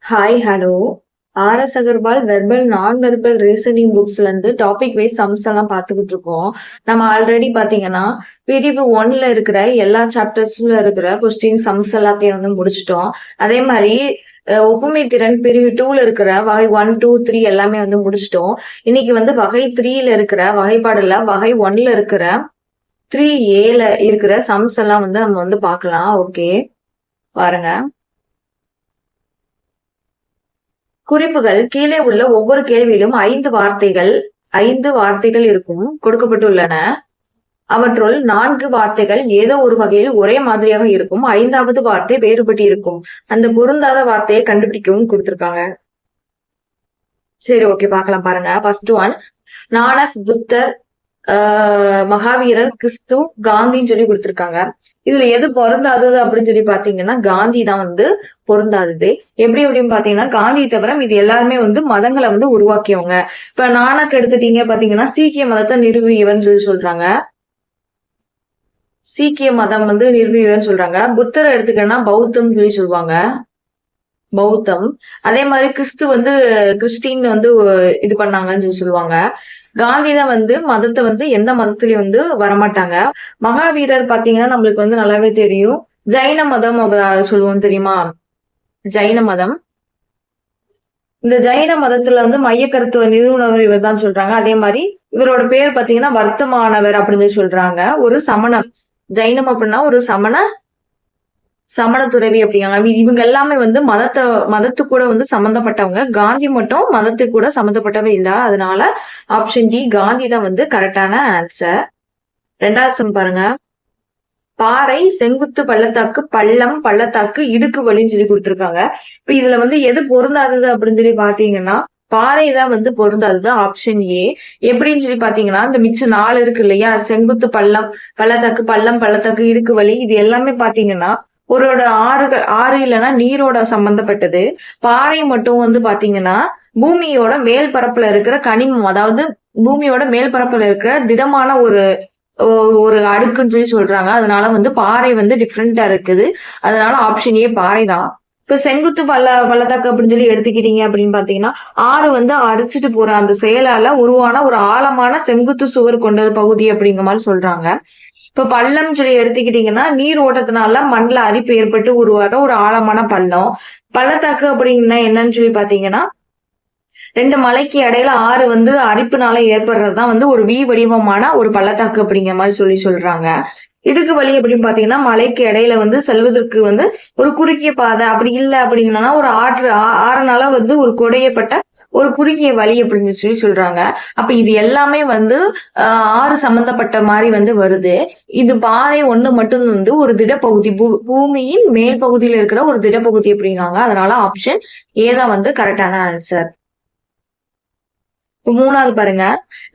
Hi hello. RS Agarwal verbal நான் verbal reasoning புக்ஸ்ல இருந்து டாபிக் வைஸ் சம்ஸ் எல்லாம் பார்த்துக்கிட்டு இருக்கோம். நம்ம ஆல்ரெடி பாத்தீங்கன்னா பிரிவு 1ல இருக்கிற எல்லா சாப்டர்ஸ்ல இருக்கிற கொஸ்டின் சம்ஸ் எல்லாத்தையும் வந்து முடிச்சிட்டோம். அதே மாதிரி ஒப்புமை திறன் பிரிவு 2ல இருக்கிற வகை 1, 2, 3 எல்லாமே வந்து முடிச்சிட்டோம். இன்னைக்கு வந்து வகை 3ல இருக்கிற வகைப்பாடுல வகை 1ல இருக்கிற 3Aல இருக்கிற சம்ஸ் எல்லாம் வந்து நம்ம வந்து பார்க்கலாம். ஓகே பாருங்க. குறிப்புகள் கீழே உள்ள ஒவ்வொரு கேள்வியிலும் 5 வார்த்தைகள் இருக்கும் கொடுக்கப்பட்டுள்ளன. அவற்றுள் 4 வார்த்தைகள் ஏதோ ஒரு வகையில் ஒரே மாதிரியாக இருக்கும். 5வது வார்த்தை வேறுபட்டு இருக்கும். அந்த பொருந்தாத வார்த்தையை கண்டுபிடிக்கவும் கொடுத்திருக்காங்க. சரி, ஓகே பார்க்கலாம் பாருங்க. ஃபர்ஸ்ட் ஒன், நானக், புத்தர், மகாவீரர், கிறிஸ்து, காந்தின்னு சொல்லி கொடுத்திருக்காங்க. இதுல எது பொருந்தாதது அப்படின்னு சொல்லி பாத்தீங்கன்னா காந்தி தான் வந்து பொருந்தாதது. எப்படி அப்படின்னு பாத்தீங்கன்னா காந்தியை தவிர இது எல்லாருமே வந்து மதங்களை வந்து உருவாக்கியவங்க. இப்ப நானக் எடுத்துட்டீங்க பாத்தீங்கன்னா சீக்கிய மதத்தை நிறுவியவர்னு சொல்லி சொல்றாங்க. சீக்கிய மதம் வந்து நிறுவியவர்னு சொல்றாங்க. புத்தரை எடுத்துக்கன்னா பௌத்தம் சொல்லி சொல்லுவாங்க, பௌத்தம். அதே மாதிரி கிறிஸ்து வந்து கிறிஸ்டின் வந்து இது பண்ணாங்கன்னு சொல்லி சொல்லுவாங்க. காந்தி தான் வந்து மதத்தை வந்து எந்த மதத்திலயும் வந்து வரமாட்டாங்க. மகாவீரர் பாத்தீங்கன்னா நம்மளுக்கு வந்து நல்லாவே தெரியும். ஜைன மதம் சொல்லுவோம் தெரியுமா, ஜைன மதம். இந்த ஜைன மதத்துல வந்து மைய கருத்துவ நிறுவனர் இவர் தான் சொல்றாங்க. அதே மாதிரி இவரோட பேர் பாத்தீங்கன்னா வர்த்தமானவர் அப்படின்னு சொல்றாங்க. ஒரு சமணம். ஜைனம் அப்படின்னா ஒரு சமண துறவி அப்படிங்கிறாங்க. இவங்க எல்லாமே வந்து மதத்து கூட வந்து சம்பந்தப்பட்டவங்க. காந்தி மட்டும் மதத்துக்கு கூட சம்பந்தப்பட்டவங்க இல்ல. அதனால ஆப்ஷன் டி காந்தி தான் வந்து கரெக்டான ஆன்சர். 2வது சம் பாருங்க. பாறை, செங்குத்து பள்ளத்தாக்கு, பள்ளம், பள்ளத்தாக்கு, இடுக்கு வழின்னு சொல்லி கொடுத்திருக்காங்க. இப்ப இதுல வந்து எது பொருந்தாதது அப்படின்னு சொல்லி பாத்தீங்கன்னா பாறை தான் வந்து பொருந்தாதது, ஆப்ஷன் ஏ. எப்படின்னு சொல்லி பாத்தீங்கன்னா இந்த மிச்சம் 4 இருக்கு இல்லையா, செங்குத்து பள்ளம், பள்ளத்தாக்கு, பள்ளம், பள்ளத்தாக்கு, இடுக்கு வழி, இது எல்லாமே பாத்தீங்கன்னா ஒரு ஆறு இல்லைன்னா நீரோட சம்பந்தப்பட்டது. பாறை மட்டும் வந்து பாத்தீங்கன்னா பூமியோட மேல் பரப்புல இருக்கிற கனிமம், அதாவது பூமியோட மேல் பரப்புல இருக்கிற திடமான ஒரு அடுக்குன்னு சொல்லி சொல்றாங்க. அதனால வந்து பாறை வந்து டிஃப்ரெண்டா இருக்குது. அதனால ஆப்ஷன் ஏ பாறை தான். இப்ப செங்குத்து பள்ளத்தாக்கு அப்படின்னு சொல்லி எடுத்துக்கிட்டீங்க அப்படின்னு பாத்தீங்கன்னா ஆறு வந்து அரிச்சிட்டு போற அந்த செயலால உருவான ஒரு ஆழமான செங்குத்து சுவர் கொண்ட பகுதி அப்படிங்கிற மாதிரி சொல்றாங்க. இப்ப பள்ளம் சொல்லி எடுத்துக்கிட்டீங்கன்னா நீர் ஓட்டத்தினால மண்ணுல அரிப்பு ஏற்பட்டு உருவாற ஒரு ஆழமான பள்ளம். பள்ளத்தாக்கு அப்படிங்கன்னா என்னன்னு சொல்லி பாத்தீங்கன்னா 2 மலைக்கு இடையில ஆறு வந்து அரிப்புனால ஏற்படுறதுதான் வந்து ஒரு வி வடிவமான ஒரு பள்ளத்தாக்கு அப்படிங்கிற மாதிரி சொல்றாங்க. இடுக்கு வழி அப்படின்னு பாத்தீங்கன்னா மலைக்கு இடையில வந்து செல்வதற்கு வந்து ஒரு குறுகிய பாதை, அப்படி இல்லை அப்படின்னா ஒரு ஆறுனால வந்து ஒரு குடையப்பட்ட ஒரு குறுகிய வழி அப்படின்னு சொல்லி சொல்றாங்க. அப்ப இது எல்லாமே வந்து ஆறு சம்பந்தப்பட்ட மாதிரி வந்து வருது. இது பாறை ஒண்ணு மட்டும் வந்து ஒரு திடப்பகுதி, பூமியின் மேல் பகுதியில இருக்கிற ஒரு திடப்பகுதி அப்படிங்காங்க. அதனால ஆப்ஷன் ஏ தான் வந்து கரெக்டான ஆன்சர். 3வது பாருங்க.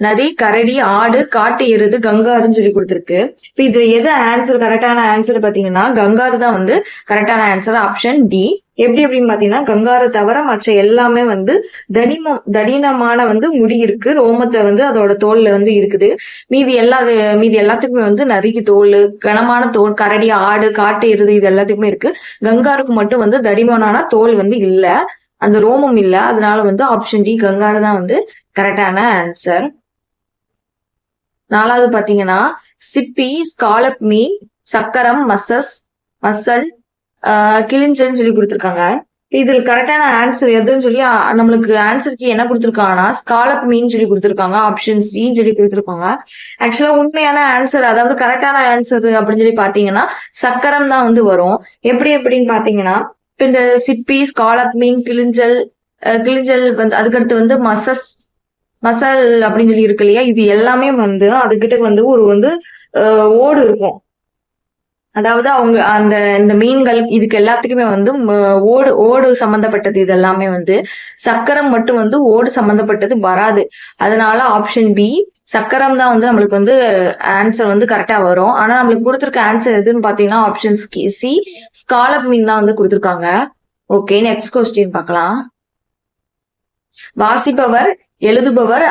நதி, கரடி, ஆடு, காட்டு எருது, கங்காருன்னு சொல்லி கொடுத்திருக்கு. இப்ப இது எது ஆன்சர், கரெக்டான ஆன்சர் பாத்தீங்கன்னா கங்காரு தான் வந்து கரெக்டான ஆன்சர், ஆப்ஷன் டி. எப்படி அப்படின்னு பாத்தீங்கன்னா கங்காரு தவிர மற்ற எல்லாமே வந்து தடினமான வந்து முடி இருக்கு, ரோமத்தை வந்து அதோட தோல்ல வந்து இருக்குது. மீதி எல்லாத்துக்குமே வந்து நரிக்கு தோல், கனமான தோல். கரடி, ஆடு, காட்டு எருது இது எல்லாத்துக்குமே இருக்கு. கங்காருக்கு மட்டும் வந்து தடிமனான தோல் வந்து இல்ல, அந்த ரோமம் இல்ல. அதனால வந்து ஆப்ஷன் டி கங்காரு தான் வந்து கரெக்டான ஆன்சர். 4வது பாத்தீங்கன்னா சிப்பி, ஸ்காலப் மீன், சக்கரம், மசல், கிளிஞ்சல்னு சொல்லி கொடுத்திருக்காங்க. இதுல கரெக்டான ஆன்சர் எதுன்னு சொல்லி நம்மளுக்கு ஆன்சருக்கு என்ன கொடுத்திருக்காங்கன்னா ஸ்காலப் மீன் சொல்லி கொடுத்திருக்காங்க, ஆப்ஷன் சி சொல்லி கொடுத்திருக்காங்க. ஆக்சுவலா உண்மையான ஆன்சர், அதாவது கரெக்டான ஆன்சர் அப்படின்னு சொல்லி பாத்தீங்கன்னா சக்கரம் தான் வந்து வரும். எப்படின்னு பாத்தீங்கன்னா இப்ப இந்த சிப்பி, ஸ்காலப் மீன், கிளிஞ்சல் வந்து அதுக்கடுத்து வந்து மசல் அப்படின்னு சொல்லி இருக்கு இல்லையா, இது எல்லாமே வந்து அதுகிட்ட வந்து ஓடு இருக்கும். அதாவது அவங்க இந்த மீன்கள் இதுக்கு எல்லாத்துக்குமே வந்து ஓடு சம்பந்தப்பட்டது. இது எல்லாமே வந்து சக்கரம் மட்டும் வந்து ஓடு சம்பந்தப்பட்டது வராது. அதனால ஆப்ஷன் பி சக்கரம் தான் வந்து நம்மளுக்கு வந்து ஆன்சர் வந்து கரெக்டா வரும். ஆனா நம்மளுக்கு கொடுத்துருக்க ஆன்சர் எதுன்னு பாத்தீங்கன்னா ஆப்ஷன் சி ஸ்காலப் மீன் தான் வந்து கொடுத்துருக்காங்க. ஓகே, நெக்ஸ்ட் கொஸ்டின் பார்க்கலாம். வாசிப்பவர், எழுதுபவர்,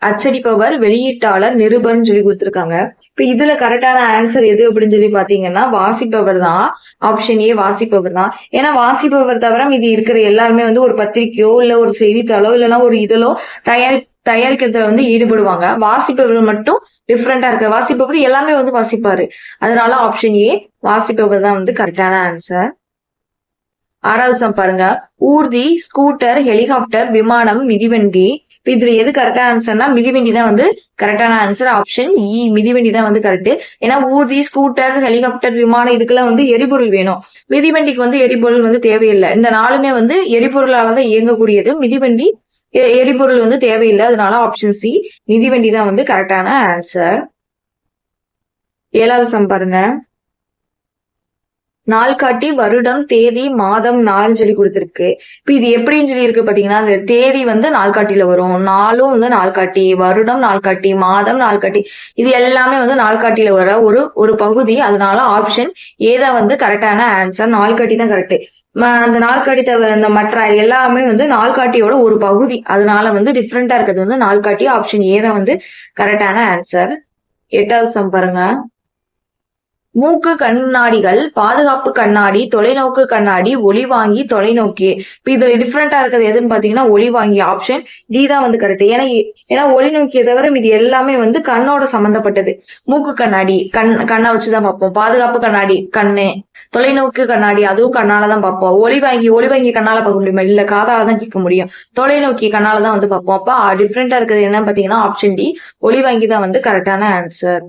அச்சடிப்பவர், வெளியீட்டாளர், நிருபர்னு சொல்லி கொடுத்திருக்காங்க. இப்ப இதுல கரெக்டான ஆன்சர் எது அப்படின்னு சொல்லி பாத்தீங்கன்னா வாசிப்பவர் தான். ஆப்ஷன் ஏ வாசிப்பவர் தான். ஏன்னா வாசிப்பவர் தவிர மீதி இருக்கிற எல்லாருமே வந்து ஒரு பத்திரிக்கையோ இல்ல ஒரு செய்தித்தாளோ இல்லைன்னா ஒரு இதழோ தயாரிக்கிறதுல வந்து ஈடுபடுவாங்க. வாசிப்பவர் மட்டும் டிஃப்ரெண்டா இருக்கு. வாசிப்பவர் எல்லாமே வந்து வாசிப்பாரு. அதனால ஆப்ஷன் ஏ வாசிப்பவர் தான் வந்து கரெக்டான ஆன்சர். 6வது சம் பாருங்க. ஊர்தி, ஸ்கூட்டர், ஹெலிகாப்டர், விமானம், மிதிவண்டி. இதுல எது கரெக்டான ஆன்சர்னா மிதிவண்டி தான் வந்து கரெக்டான ஆன்சர். ஆப்ஷன் இ மிதிவண்டி தான் வந்து கரெக்ட். ஏன்னா ஊர்தி, ஸ்கூட்டர், ஹெலிகாப்டர், விமானம் இதுக்கெல்லாம் வந்து எரிபொருள் வேணும். மிதிவண்டிக்கு வந்து எரிபொருள் வந்து தேவையில்லை. இந்த நாலுமே வந்து எரிபொருளால தான் இயங்கக்கூடியது. மிதிவண்டி எரிபொருள் வந்து தேவையில்லை. அதனால ஆப்ஷன் சி மிதிவண்டி தான் வந்து கரெக்டான ஆன்சர். 7வது சம் பாருங்க. நாள்காட்டி, வருடம், தேதி, மாதம், நாள்னு சொல்லி கொடுத்துருக்கு. இப்ப இது எப்படின்னு சொல்லி இருக்கு பாத்தீங்கன்னா, அந்த தேதி வந்து நாள்காட்டியில வரும், நாளும் வந்து நாள்காட்டி, வருடம் நாள்காட்டி, மாதம் நாள்காட்டி, இது எல்லாமே வந்து நாள்காட்டியில வர ஒரு பகுதி. அதனால ஆப்ஷன் ஏதான் வந்து கரெக்டான ஆன்சர். நாள்காட்டி தான் கரெக்ட். அந்த நாள்காட்டி இந்த மற்ற எல்லாமே வந்து நாள்காட்டியோட ஒரு பகுதி. அதனால வந்து டிஃப்ரெண்டா இருக்கிறது வந்து நாள்காட்டி. ஆப்ஷன் ஏதான் வந்து கரெக்டான ஆன்சர். 8வது சம் பாருங்க. மூக்கு கண்ணாடிகள், பாதுகாப்பு கண்ணாடி, தொலைநோக்கு கண்ணாடி, ஒளிவாங்கி, தொலைநோக்கி. இப்ப இதுல டிஃப்ரெண்டா இருக்கிறது எதுன்னு பாத்தீங்கன்னா ஒளிவாங்கி. ஆப்ஷன் டி தான் வந்து கரெக்ட். ஏன்னா ஒளிநோக்கியை தவிர இது எல்லாமே வந்து கண்ணோட சம்பந்தப்பட்டது. மூக்கு கண்ணாடி கண்ணை வச்சுதான் பார்ப்போம். பாதுகாப்பு கண்ணாடி கண்ணு, தொலைநோக்கு கண்ணாடி அதுவும் கண்ணாலதான் பார்ப்போம். ஒளிவாங்கி கண்ணால பார்க்க முடியுமா? இல்ல, காதால தான் கேட்க முடியும். தொலைநோக்கி கண்ணால தான் வந்து பார்ப்போம். அப்ப டிஃப்ரெண்டா இருக்கிறது என்னன்னு பாத்தீங்கன்னா ஆப்ஷன் டி ஒளிவாங்கி தான் வந்து கரெக்டான ஆன்சர்.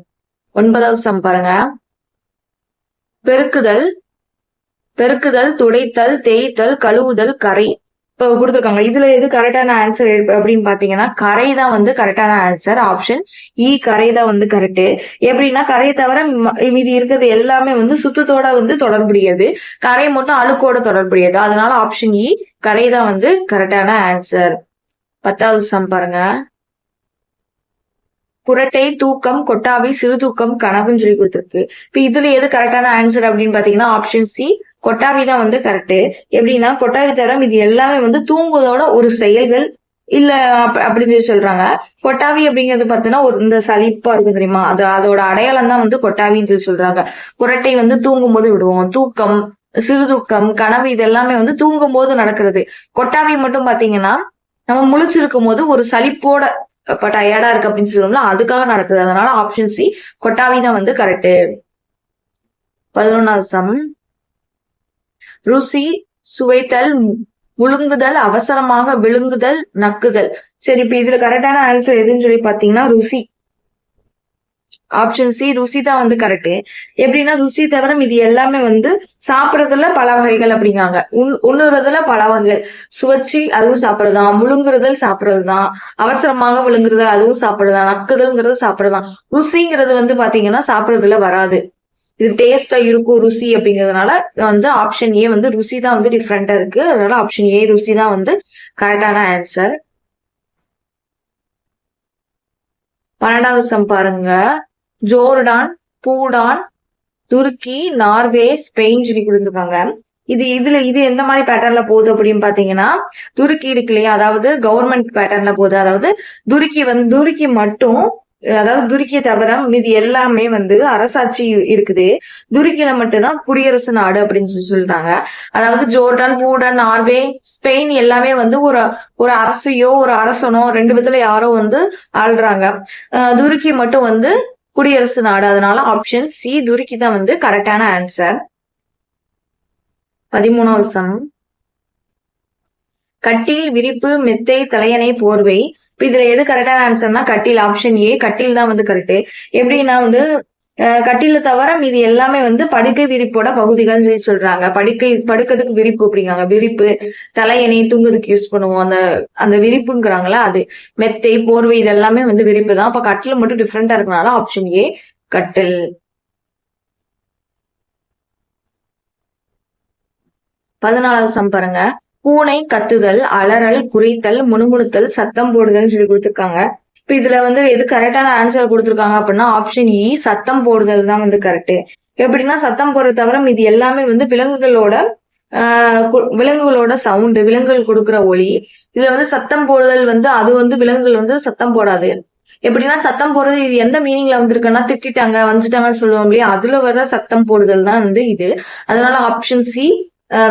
9வது சம் பாருங்க. பெருக்குதல், துடைத்தல், தேய்த்தல், கழுவுதல், கரை. இப்ப கொடுத்துருக்காங்க. இதுல எது கரெக்டான ஆன்சர் அப்படின்னு பாத்தீங்கன்னா கரை தான் வந்து கரெக்டான ஆன்சர். ஆப்ஷன் இ கரை தான் வந்து கரெக்ட். எப்படின்னா கரையை தவிர மீதி இருக்கிறது எல்லாமே வந்து சுத்தத்தோட வந்து தொடர்புடையது. கரை மட்டும் அழுக்கோட தொடர்புடையது. அதனால ஆப்ஷன் இ கரை தான் வந்து கரெக்டான ஆன்சர். 10வது சம் பாருங்க. குரட்டை, தூக்கம், கொட்டாவி, சிறு தூக்கம், கனவுன்னு சொல்லி கொடுத்துருக்கு. இப்ப இதுல எது கரெக்டான ஆன்சர் அப்படின்னு பாத்தீங்கன்னா ஆப்ஷன் சி கொட்டாவி தான் வந்து கரெக்ட். எப்படின்னா கொட்டாவி தவிர இது எல்லாமே வந்து தூங்குவதோட ஒரு செயல்கள் இல்ல அப்படின்னு சொல்லி சொல்றாங்க. கொட்டாவி அப்படிங்கிறது பாத்தீங்கன்னா ஒரு இந்த சலிப்பா இருக்கும் தெரியுமா, அதோட அடையாளம் தான் வந்து கொட்டாவின்னு சொல்லி சொல்றாங்க. குரட்டை வந்து தூங்கும் போது விடுவோம். தூக்கம், சிறு தூக்கம், கனவு இது எல்லாமே வந்து தூங்கும் போது நடக்கிறது. கொட்டாவி மட்டும் பாத்தீங்கன்னா நம்ம முழிச்சிருக்கும் போது ஒரு சலிப்போட இப்ப டயர்டா இருக்கு அப்படின்னு சொல்லுவோம்ல, அதுக்காக நடக்குது. அதனால ஆப்ஷன் சி கொட்டாவி தான் வந்து கரெக்ட். 11வது சம். ருசி, சுவைத்தல், முழுங்குதல், அவசரமாக விழுங்குதல், நக்குதல். சரி, இப்ப இதுல கரெக்டான ஆன்சர் எதுன்னு சொல்லி பாத்தீங்கன்னா ருசி. ஆப்ஷன் சி ருசி தான் வந்து கரெக்ட். எப்படின்னா ருசி தவிர இது எல்லாமே வந்து சாப்பிடறதுல பல வகைகள் அப்படிங்காங்க. உண்ணுறதுல பல வகைகள். சுவைச்சி அதுவும் சாப்பிடுறதுதான், முழுங்குறதல் சாப்பிடுறதுதான், அவசரமாக விழுங்குறது அதுவும் சாப்பிடுறதுதான், நக்குதல்ங்கிறது சாப்பிடுறதுதான். ருசிங்கிறது வந்து பாத்தீங்கன்னா சாப்பிடுறதுல வராது. இது டேஸ்டா இருக்கும் ருசி அப்படிங்கிறதுனால வந்து ஆப்ஷன் ஏ வந்து ருசி தான் வந்து டிஃப்ரெண்டா இருக்கு. அதனால ஆப்ஷன் ஏ ருசி தான் வந்து கரெக்டான ஆன்சர். 12வது சம் பாருங்க. ஜோர்டான், பூடான், துருக்கி, நார்வே, ஸ்பெயின் சொல்லி கொடுத்துருக்காங்க. இது எந்த மாதிரி பேட்டர்ன்ல போகுது அப்படின்னு பாத்தீங்கன்னா துருக்கி இருக்கு இல்லையா, அதாவது கவர்மெண்ட் பேட்டர்ன்ல போகுது. அதாவது துருக்கி மட்டும், அதாவது துருக்கியை தவிர மீதி எல்லாமே வந்து அரசாட்சி இருக்குது. துருக்கியில மட்டும்தான் குடியரசு நாடு அப்படின்னு சொல்லி சொல்றாங்க. அதாவது ஜோர்டான், பூடான், நார்வே, ஸ்பெயின் எல்லாமே வந்து ஒரு அரசையோ ஒரு அரசனோ ரெண்டு விதத்துல யாரோ வந்து ஆள்றாங்க. துருக்கி மட்டும் வந்து குடியரசு நாடு. அதனால ஆப்ஷன் சி துருக்கி தான் வந்து கரெக்டான ஆன்சர். 13வது சம். கட்டில், விரிப்பு, மெத்தை, தலையணை, போர்வை. இப்ப இதுல எது கரெக்டான ஆன்சர்னா கட்டில். ஆப்ஷன் ஏ கட்டில் தான் வந்து கரெக்ட். எப்படின்னா வந்து கட்டில தவிர மீது எல்லாமே வந்து படுக்கை விரிப்போட பகுதிகள் சொல்லி சொல்றாங்க. படுக்கிறதுக்கு விரிப்பு அப்படிங்காங்க. விரிப்பு, தலையணை தூங்குறதுக்கு யூஸ் பண்ணுவோம். அந்த விரிப்புங்கிறாங்களா அது. மெத்தை, போர்வை இது எல்லாமே வந்து விரிப்பு தான். அப்ப கட்டில் மட்டும் டிஃப்ரெண்டா இருக்கனால ஆப்ஷன் ஏ கட்டில். 14வது சம் பாருங்க. பூனை, கத்துதல், அலறல், குறைத்தல், முணுமுணுத்தல், சத்தம் போடுதல் சொல்லி கொடுத்துருக்காங்க. இப்ப இதுல வந்து எது கரெக்டான ஆன்சர் கொடுத்துருக்காங்க அப்படின்னா ஆப்ஷன் இ சத்தம் போடுதல் தான் வந்து கரெக்ட். எப்படின்னா சத்தம் போடுறது தவிர இது எல்லாமே வந்து விலங்குகளோட சவுண்டு, விலங்குகள் கொடுக்குற ஒலி. இதுல வந்து சத்தம் போடுதல் வந்து அது வந்து விலங்குகள் வந்து சத்தம் போடாது. எப்படின்னா சத்தம் போடுறது இது எந்த மீனிங்ல வந்திருக்குன்னா திட்டாங்க வந்துட்டாங்கன்னு சொல்லுவோம் இல்லையா, அதுல வர்ற சத்தம் போடுதல் தான் வந்து இது. அதனால ஆப்ஷன் சி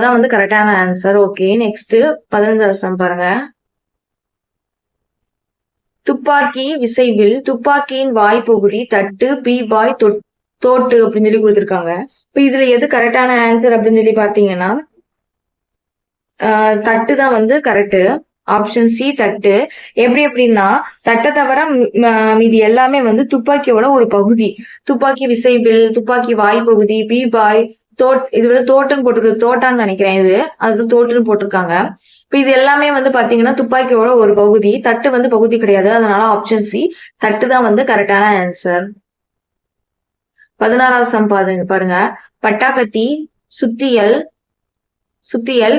தான் வந்து கரெக்டான ஆன்சர். ஓகே, நெக்ஸ்ட் 15வது சம் பாருங்க. துப்பாக்கி விசைவில் துப்பாக்கியின் வாய்ப்பகுதி தட்டு, பி பாய் தோட்டு அப்படின்னு சொல்லி கொடுத்துருக்காங்க. இப்ப இதுல எது கரெக்டான ஆன்சர் அப்படின்னு சொல்லி பாத்தீங்கன்னா தட்டு தான் வந்து கரெக்ட். ஆப்ஷன் சி தட்டு. எப்படி அப்படின்னா தட்டை தவிர மீதி எல்லாமே வந்து துப்பாக்கியோட ஒரு பகுதி. துப்பாக்கி விசைவில், துப்பாக்கி வாய்ப்பகுதி, பி பாய் இது வந்து தோட்டுன்னு போட்டிருக்கு, தோட்டான்னு நினைக்கிறேன், இது அது தோட்டுன்னு போட்டிருக்காங்க. இப்ப இது எல்லாமே வந்து பாத்தீங்கன்னா துப்பாக்கியோட ஒரு பகுதி. தட்டு வந்து பகுதி கிடையாது. அதனால ஆப்ஷன் சி தட்டு தான் வந்து கரெக்டான ஆன்சர். 16வது சம் பாருங்க. பட்டாக்கத்தி, சுத்தியல்,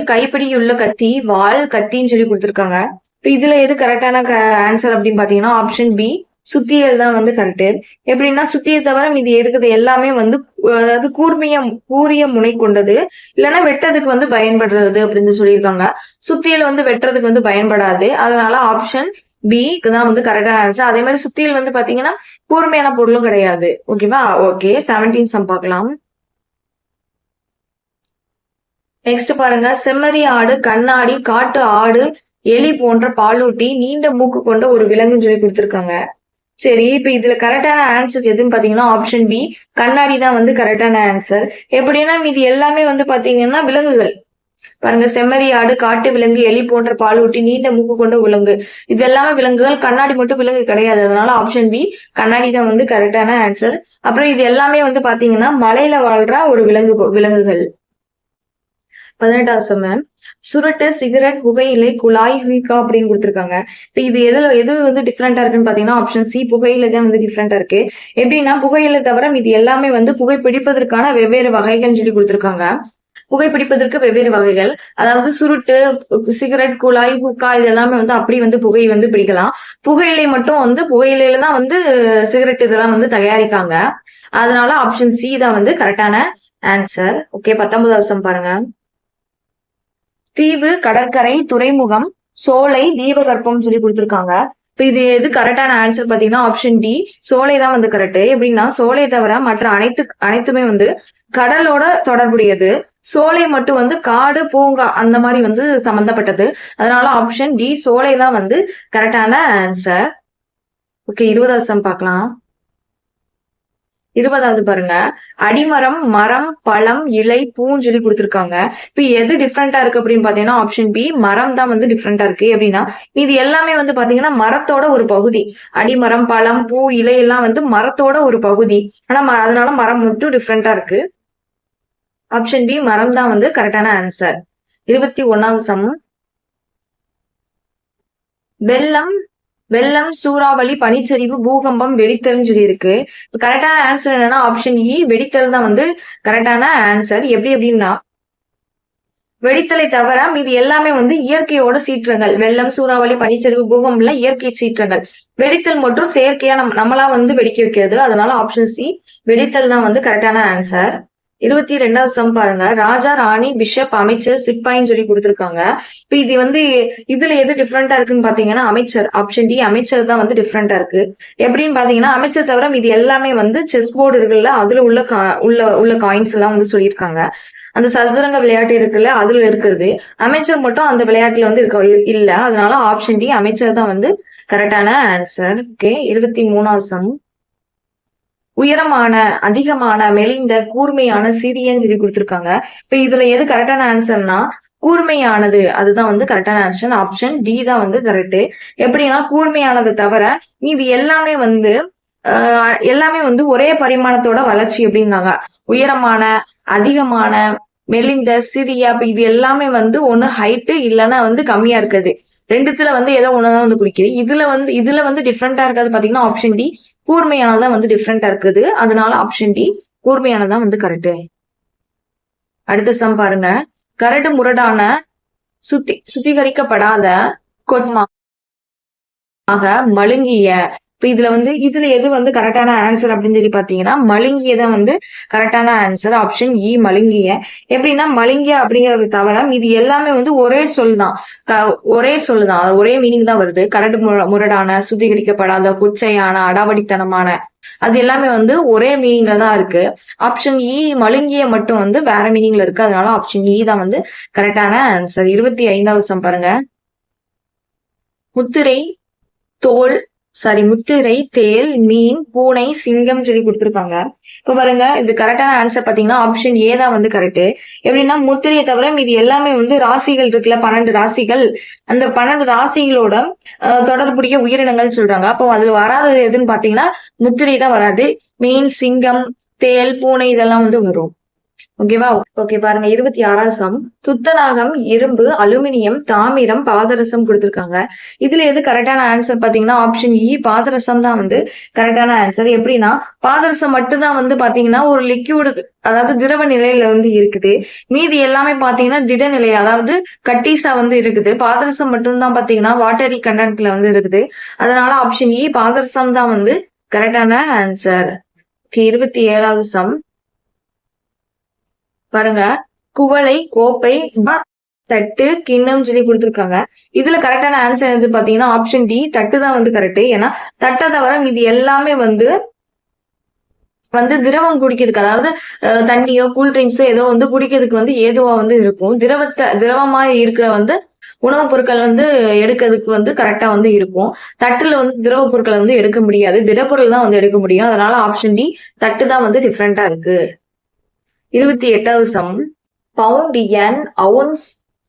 கைப்பிடியுள்ள கத்தி, வாள், கத்தின்னு சொல்லி கொடுத்துருக்காங்க. இப்ப இதுல எது கரெக்டான ஆன்சர் அப்படின்னு பாத்தீங்கன்னா ஆப்ஷன் பி சுத்தியல் தான் வந்து கரெக்ட். எப்படின்னா சுத்தியை தவிர மீதி எடுக்கிறது எல்லாமே வந்து அதாவது கூரிய முனை கொண்டது, இல்லைன்னா வெட்டதுக்கு வந்து பயன்படுறது அப்படின்னு சொல்லியிருக்காங்க. சுத்தியல் வந்து வெட்டுறதுக்கு வந்து பயன்படாது. அதனால ஆப்ஷன் பி தான் வந்து கரெக்டான ஆன்சர். அதே மாதிரி சுத்தியல் வந்து பாத்தீங்கன்னா கூர்மையான பொருளும் கிடையாது. ஓகேவா? ஓகே, 17 சம் பார்க்கலாம். நெக்ஸ்ட் பாருங்க. செம்மறி ஆடு, கண்ணாடி, காட்டு ஆடு, எலி போன்ற பாலூட்டி, நீண்ட மூக்கு கொண்ட ஒரு விலங்குன்னு சொல்லி கொடுத்துருக்காங்க. சரி, இப்ப இதுல கரெக்டான ஆன்சர் எதுன்னு பாத்தீங்கன்னா ஆப்ஷன் பி கண்ணாடி தான் வந்து கரெக்டான ஆன்சர். எப்படின்னா இது எல்லாமே வந்து பாத்தீங்கன்னா விலங்குகள். பாருங்க, செம்மறி ஆடு, காட்டு விலங்கு, எலி போன்ற பாலூட்டி, நீண்ட மூக்கு கொண்ட விலங்கு, இது எல்லாமே விலங்குகள். கண்ணாடி மட்டும் விலங்கு கிடையாது. அதனால ஆப்ஷன் பி கண்ணாடி தான் வந்து கரெக்டான ஆன்சர். அப்புறம் இது எல்லாமே வந்து பாத்தீங்கன்னா மலையில வாழ்ற ஒரு விலங்குகள். 18வது சம். சுருட்டு, சிகரெட், புகையிலை, குழாய், ஹூக்கா அப்படின்னு கொடுத்துருக்காங்க. இப்ப இது எது வந்து டிஃப்ரெண்டா இருக்குன்னு பாத்தீங்கன்னா ஆப்ஷன் சி புகையில தான் வந்து டிஃப்ரெண்டா இருக்கு. எப்படின்னா புகையில தவிர இது எல்லாமே வந்து புகைப்பிடிப்பதற்கான வெவ்வேறு வகைகள் சொல்லி கொடுத்துருக்காங்க. புகைப்பிடிப்பதற்கு வெவ்வேறு வகைகள், அதாவது சுருட்டு, சிகரெட், குழாய், ஹூக்கா இது எல்லாமே வந்து அப்படி வந்து புகை வந்து பிடிக்கலாம். புகையிலை மட்டும் வந்து புகையிலையில தான் வந்து சிகரெட் இதெல்லாம் வந்து தயாரிக்காங்க. அதனால ஆப்ஷன் சி தான் வந்து கரெக்டான ஆன்சர். ஓகே, 19வது சம் பாருங்க. தீவு, கடற்கரை, துறைமுகம், சோலை, தீபகற்பம் சொல்லி கொடுத்துருக்காங்க. இப்ப இது எது கரெக்டான ஆன்சர் பாத்தீங்கன்னா ஆப்ஷன் டி சோலை தான் வந்து கரெக்ட். எப்படின்னா சோலை தவிர மற்ற அனைத்துமே வந்து கடலோட தொடர்புடையது. சோலை மட்டும் வந்து காடு, பூங்கா அந்த மாதிரி வந்து சம்பந்தப்பட்டது. அதனால ஆப்ஷன் டி சோலை தான் வந்து கரெக்டான ஆன்சர். ஓகே, 20வது சம் பார்க்கலாம். 20வது பாருங்க. அடிமரம், மரம், பழம், இலை, பூன்னு சொல்லி கொடுத்துருக்காங்க. இப்ப எது டிஃப்ரெண்டா இருக்கு அப்படின்னு பாத்தீங்கன்னா ஆப்ஷன் பி மரம் தான் வந்து டிஃப்ரெண்டா இருக்கு. எப்படின்னா இது எல்லாமே வந்து பாத்தீங்கன்னா மரத்தோட ஒரு பகுதி. அடிமரம், பழம், பூ, இலை எல்லாம் வந்து மரத்தோட ஒரு பகுதி. ஆனா அதனால மரம் மட்டும் டிஃப்ரெண்டா இருக்கு. ஆப்ஷன் பி மரம் தான் வந்து கரெக்டான ஆன்சர். 21வது சம். வெள்ளம், சூறாவளி, பனிச்சரிவு, பூகம்பம், வெடித்தல்னு சொல்லி இருக்கு. கரெக்டான ஆன்சர் என்னன்னா ஆப்ஷன் இ வெடித்தல் தான் வந்து கரெக்டான ஆன்சர். எப்படி அப்படின்னா வெடித்தலை தவிர மீது எல்லாமே வந்து இயற்கையோட சீற்றங்கள். வெள்ளம், சூறாவளி, பனிச்சரிவு, பூகம்பம் இயற்கை சீற்றங்கள். வெடித்தல் மற்றும் செயற்கையா நம்மளா வந்து வெடிக்க வைக்கிறது. அதனால ஆப்ஷன் சி வெடித்தல் தான் வந்து கரெக்டான ஆன்சர். 22வது சம் பாருங்க. ராஜா, ராணி, பிஷப், அமைச்சர், சிப்பாயின்னு சொல்லி கொடுத்துருக்காங்க. இப்ப இது வந்து இதுல எது டிஃப்ரெண்டா இருக்குன்னு பாத்தீங்கன்னா அமைச்சர். ஆப்ஷன் டி அமைச்சர் தான் வந்து டிஃப்ரெண்டா இருக்கு. எப்படின்னு பாத்தீங்கன்னா அமைச்சர் தவிர இது எல்லாமே வந்து செஸ் போர்டு இருக்குல்ல, அதுல உள்ள காயின்ஸ் எல்லாம் வந்து சொல்லியிருக்காங்க. அந்த சதுரங்க விளையாட்டு இருக்குல்ல, அதுல இருக்கிறது. அமைச்சர் மட்டும் அந்த விளையாட்டுல வந்து இல்ல. அதனால ஆப்ஷன் டி அமைச்சர் தான் வந்து கரெக்டான ஆன்சர். Okay, 23வது some. உயரமான, அதிகமான, மெலிந்த, கூர்மையான, சிறியன்னு சொல்லி கொடுத்துருக்காங்க. இப்ப இதுல எது கரெக்டான ஆன்சர்னா கூர்மையானது அதுதான் வந்து கரெக்டான ஆன்சர். ஆப்ஷன் டி தான் வந்து கரெக்ட். எப்படின்னா கூர்மையானது தவிர இது எல்லாமே வந்து ஒரே பரிமாணத்தோட வளர்ச்சி அப்படின்னாங்க. உயரமான, அதிகமான, மெலிந்த, சிறிய, அப்ப இது எல்லாமே வந்து ஒண்ணு ஹைட்டு இல்லைன்னா வந்து கம்மியா இருக்குது. ரெண்டுத்துல வந்து ஏதோ ஒண்ணுதான் வந்து குடிக்குது. இதுல வந்து டிஃப்ரெண்டா இருக்காது பாத்தீங்கன்னா ஆப்ஷன் டி கூர்மையானதான் வந்து டிஃப்ரெண்டா இருக்குது. அதனால ஆப்ஷன் டி கூர்மையானதான் வந்து கரெக்ட். அடுத்த சம் பாருங்க. கரடு முரடான, சுத்திகரிக்கப்படாத, கொட்மாக மழுங்கிய, இப்ப இதுல எது கரெக்டான ஆன்சர் அப்படின்னு சொல்லி பாத்தீங்கன்னா மழுங்கியதான் கரெக்டான ஆன்சர். ஆப்ஷன் இ மழுங்கிய. எப்படின்னா மழுங்கிய அப்படிங்கறது தவிர இது எல்லாமே ஒரே சொல் தான். ஒரே சொல் தான், ஒரே மீனிங் தான் வருது. கரடு முரடான, சுத்திகரிக்கப்படாத, குச்சையான, அடாவடித்தனமான, அது எல்லாமே ஒரே மீனிங்ல தான் இருக்கு. ஆப்ஷன் இ மழுங்கிய மட்டும் வேற மீனிங்ல இருக்கு. அதனால ஆப்ஷன் இ தான் கரெக்டான ஆன்சர். 25வது சம் பாருங்க. முத்திரை தோல் முத்திரை, தேல், மீன், பூனை, சிங்கம் சொல்லி கொடுத்துருக்காங்க. இப்ப பாருங்க, இது கரெக்டான ஆன்சர் பாத்தீங்கன்னா ஆப்ஷன் ஏ தான் கரெக்ட். எப்படின்னா முத்திரையை தவிர இது எல்லாமே ராசிகள் இருக்குல்ல, 12 ராசிகள். அந்த 12 ராசிகளோட தொடர்புடைய உயிரினங்கள் சொல்றாங்க. அப்போ அதுல வராதது எதுன்னு பாத்தீங்கன்னா முத்திரை தான் வராது. மீன், சிங்கம், தேல், பூனை இதெல்லாம் வரும். ஓகேவா? ஓகே பாருங்க. 26வது சம். துத்தநாகம், இரும்பு, அலுமினியம், தாமிரம், பாதரசம் கொடுத்திருக்காங்க. இதுல எது கரெக்டான ஆன்சர் பாத்தீங்கன்னா ஆப்ஷன் இ பாதரசம் தான் கரெக்டான ஆன்சர். எப்படின்னா பாதரசம் மட்டும் தான் பாத்தீங்கன்னா ஒரு லிக்யூடு, அதாவது திரவ நிலையில இருக்குது. மீதி எல்லாமே பாத்தீங்கன்னா திட நிலை, அதாவது கட்டிஸா இருக்குது. பாதரசம் மட்டும் தான் பாத்தீங்கன்னா வாட்டரி கண்டென்ட்ல இருக்குது. அதனால ஆப்ஷன் இ பாதரசம் தான் கரெக்டான ஆன்சர். 27வது சம் பாருங்க. குவளை, கோப்பை, தட்டு, கிண்ணம் சொல்லி கொடுத்துருக்காங்க. இதுல கரெக்டான ஆன்சர் எது பாத்தீங்கன்னா ஆப்ஷன் டி தட்டு தான் கரெக்ட். ஏன்னா தட்டை தவிர இது எல்லாமே திரவம் குடிக்கிறதுக்கு, அதாவது தண்ணியோ கூல்ட்ரிங்க்ஸோ ஏதோ குடிக்கிறதுக்கு ஏதுவா இருக்கும். திரவமா இருக்கிற உணவுப் பொருட்கள் எடுக்கிறதுக்கு கரெக்டா இருக்கும். தட்டுல திரவ பொருட்களை எடுக்க முடியாது. திடப்பொருள் தான் எடுக்க முடியும். அதனால ஆப்ஷன் டி தட்டு தான் டிஃப்ரெண்டா இருக்கு. 28வது சம். பவுண்ட், என், அவுன்ஸ்,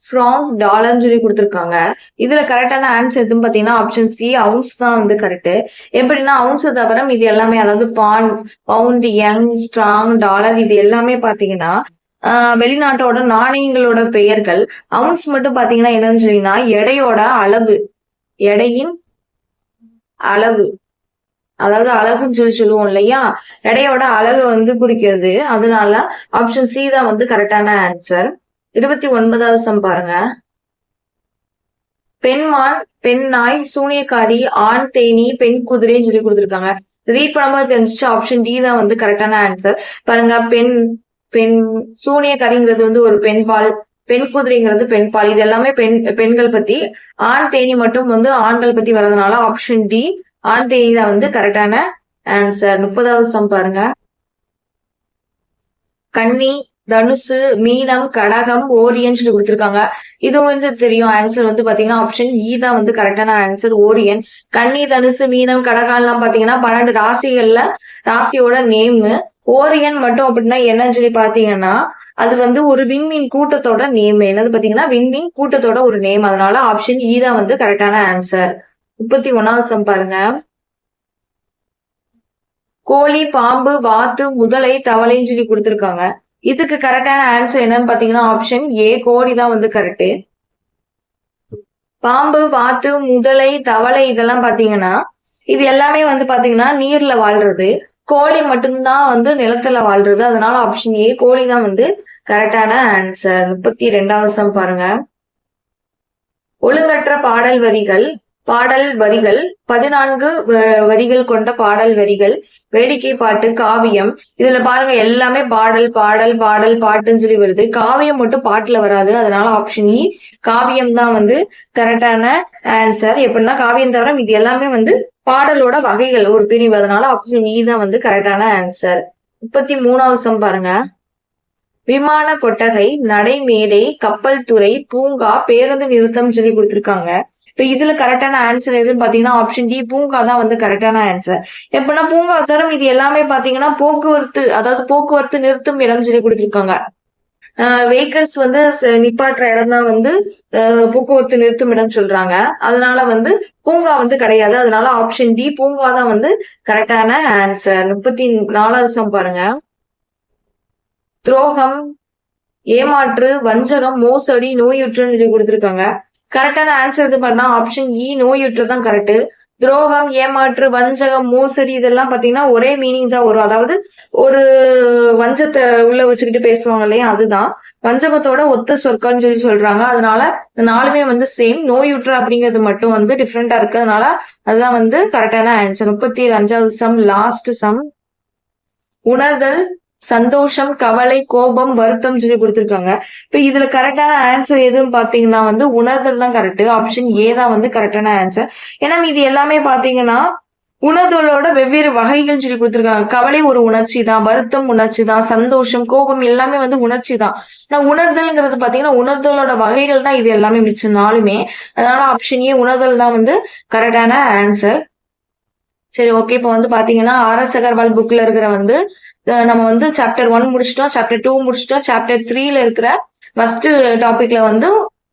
ஃப்ராங்க், டாலர்னு சொல்லி கொடுத்துருக்காங்க. இதுல கரெக்டான ஆன்சர் எதுன்னு பாத்தீங்கன்னா ஆப்ஷன் சி அவுன்ஸ் தான் கரெக்ட். எப்படின்னா அவுன்ஸ் தவிர இது எல்லாமே, அதாவது பவுண்ட், யங், ஸ்ட்ராங், டாலர் இது எல்லாமே பாத்தீங்கன்னா வெளிநாட்டோட நாணயங்களோட பெயர்கள். அவுன்ஸ் மட்டும் பாத்தீங்கன்னா என்னன்னு சொல்லினா எடையோட அளவு, எடையின் அளவு, அதாவது அழகுன்னு சொல்லுவோம் இல்லையா, எடையோட அழகு குறிக்கிறது. அதனால ஆப்ஷன் சி தான் கரெக்டான ஆன்சர். 29வது சம் பாருங்க. பெண்மான், பெண் நாய், சூனியக்காரி, ஆண் தேனி, பெண் குதிரைன்னு சொல்லி கொடுத்துருக்காங்க. ரீட் பண்ணும்போது தெரிஞ்சிச்சு ஆப்ஷன் டி தான் கரெக்டான ஆன்சர். பாருங்க, பெண் பெண் சூனியக்காரிங்கிறது ஒரு பெண்பால், பெண் குதிரைங்கிறது பெண்பால். இது எல்லாமே பெண்கள் பத்தி. ஆண் தேனி மட்டும் ஆண்கள் பத்தி வர்றதுனால ஆப்ஷன் டி ஆண் தேனி தான் கரெக்டான ஆன்சர். 30வது சம் பாருங்க. கன்னி, தனுசு, மீனம், கடகம், ஓரியன் சொல்லி கொடுத்திருக்காங்க. இது தெரியும். ஆன்சர் பாத்தீங்கன்னா ஆப்ஷன் இ தான் கரெக்டான ஆன்சர், ஓரியன். கன்னி, தனுசு, மீனம், கடகம் எல்லாம் பாத்தீங்கன்னா 12 ராசிகள்ல ராசியோட நேம். ஓரியன் மட்டும் அப்படின்னா என்னன்னு சொல்லி பாத்தீங்கன்னா அது ஒரு விண்மீன் கூட்டத்தோட நேம். என்னது பாத்தீங்கன்னா விண்மீன் கூட்டத்தோட ஒரு நேம். அதனால ஆப்ஷன் இ தான் கரெக்டான ஆன்சர். 31வது சம் பாருங்க. கோழி, பாம்பு, வாத்து, முதலை, தவளைன்னு சொல்லி கொடுத்திருக்காங்க. இதுக்கு கரெக்டான ஆன்சர் என்னன்னு பாத்தீங்கன்னா ஆப்ஷன் ஏ கோழி தான் கரெக்ட். பாம்பு, வாத்து, முதலை, தவளை இதெல்லாம் பாத்தீங்கன்னா இது எல்லாமே பாத்தீங்கன்னா நீர்ல வாழ்றது. கோழி மட்டும்தான் நிலத்துல வாழ்றது. அதனால ஆப்ஷன் ஏ கோழி தான் கரெக்டான ஆன்சர். 32வது சம் பாருங்க. ஒழுங்கற்ற பாடல் வரிகள் 14 வரிகள் கொண்ட பாடல் வரிகள், வேடிக்கை பாட்டு, காவியம். இதுல பாருங்க எல்லாமே பாடல் பாடல் பாடல் பாட்டுன்னு சொல்லி வருது. காவியம் மட்டும் பாட்டுல வராது. அதனால ஆப்ஷன் இ காவியம் தான் கரெக்டான ஆன்சர். எப்படின்னா காவியம் தவிர இது எல்லாமே பாடலோட வகைகள், ஒரு பிரிவு. அதனால ஆப்ஷன் இ தான் கரெக்டான ஆன்சர். 33வது சம் பாருங்க. விமான கொட்டகை, நடைமேடை, கப்பல் துறை, பூங்கா, பேருந்து நிறுத்தம் சொல்லி கொடுத்திருக்காங்க. இப்ப இதுல கரெக்டான ஆன்சர் எதுன்னு பாத்தீங்கன்னா ஆப்ஷன் டி பூங்கா தான் கரெக்டான ஆன்சர். எப்படின்னா பூங்கா தரம் இது எல்லாமே பாத்தீங்கன்னா போக்குவரத்து, அதாவது போக்குவரத்து நிறுத்தும் இடம் சொல்லி கொடுத்திருக்காங்க. வெஹிக்கிள்ஸ் நிப்பாட்டுற இடம் தான் போக்குவரத்து நிறுத்தும் இடம் சொல்றாங்க. அதனால பூங்கா கிடையாது. அதனால ஆப்ஷன் டி பூங்கா தான் கரெக்டான ஆன்சர். 34வது சம் பாருங்க. துரோகம், ஏமாற்று, வஞ்சகம், மோசடி, நோயுற்றுன்னு சொல்லி கொடுத்திருக்காங்க. கரெக்டான ஆன்சர் எது பண்ணா ஆப்ஷன் இ நோயுற்று தான் கரெக்ட். துரோகம், ஏமாற்று, வஞ்சகம், மோசடி இதெல்லாம் பாத்தீங்கன்னா ஒரே மீனிங் தான் வரும். அதாவது ஒரு வஞ்சத்தை உள்ள வச்சுக்கிட்டு பேசுவாங்க இல்லையா, அதுதான் வஞ்சகத்தோட ஒத்த சொற்கள்னு சொல்றாங்க. அதனால இந்த நாலுமே வந்து சேம். நோயுற்ற அப்படிங்கிறது மட்டும் வந்து டிஃப்ரெண்டா இருக்கிறதுனால அதுதான் வந்து கரெக்டான ஆன்சர். 35வது சம், லாஸ்ட் சம். உணர்தல், சந்தோஷம், கவலை, கோபம், வருத்தம் சொல்லி கொடுத்திருக்காங்க. இப்ப இதுல கரெக்டான ஆன்சர் எதுன்னு பாத்தீங்கன்னா வந்து உணர்தல் தான் கரெக்ட். ஆப்ஷன் ஏ தான் வந்து கரெக்டான ஆன்சர். ஏன்னா இது எல்லாமே பாத்தீங்கன்னா உணர்தலோட வெவ்வேறு வகைகள் சொல்லி கொடுத்திருக்காங்க. கவலை ஒரு உணர்ச்சி தான், வருத்தம் உணர்ச்சி தான், சந்தோஷம், கோபம் எல்லாமே வந்து உணர்ச்சி தான். ஆனா உணர்தல்ங்கிறது பாத்தீங்கன்னா உணர்தலோட வகைகள் தான் இது எல்லாமே மிச்சம் நாலுமே. அதனால ஆப்ஷன் ஏ உணர்தல் தான் வந்து கரெக்டான ஆன்சர். சரி, ஓகே. இப்போ வந்து பாத்தீங்கன்னா ஆர்எஸ் அகர்வால் புக்ல இருக்கிற வந்து நம்ம வந்து சாப்டர் 1 முடிச்சிட்டோம், சாப்டர் 2 முடிச்சிட்டோம், சாப்டர் 3ல இருக்கிற ஃபர்ஸ்ட் டாபிக்ல வந்து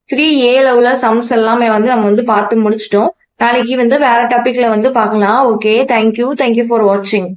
3A உள்ள சம்ஸ் எல்லாமே வந்து நம்ம வந்து பார்த்து முடிச்சிட்டோம். நாளைக்கு வந்து வேற டாபிக்ல வந்து பார்க்கலாம். ஓகே, தேங்க்யூ ஃபார் வாட்சிங்.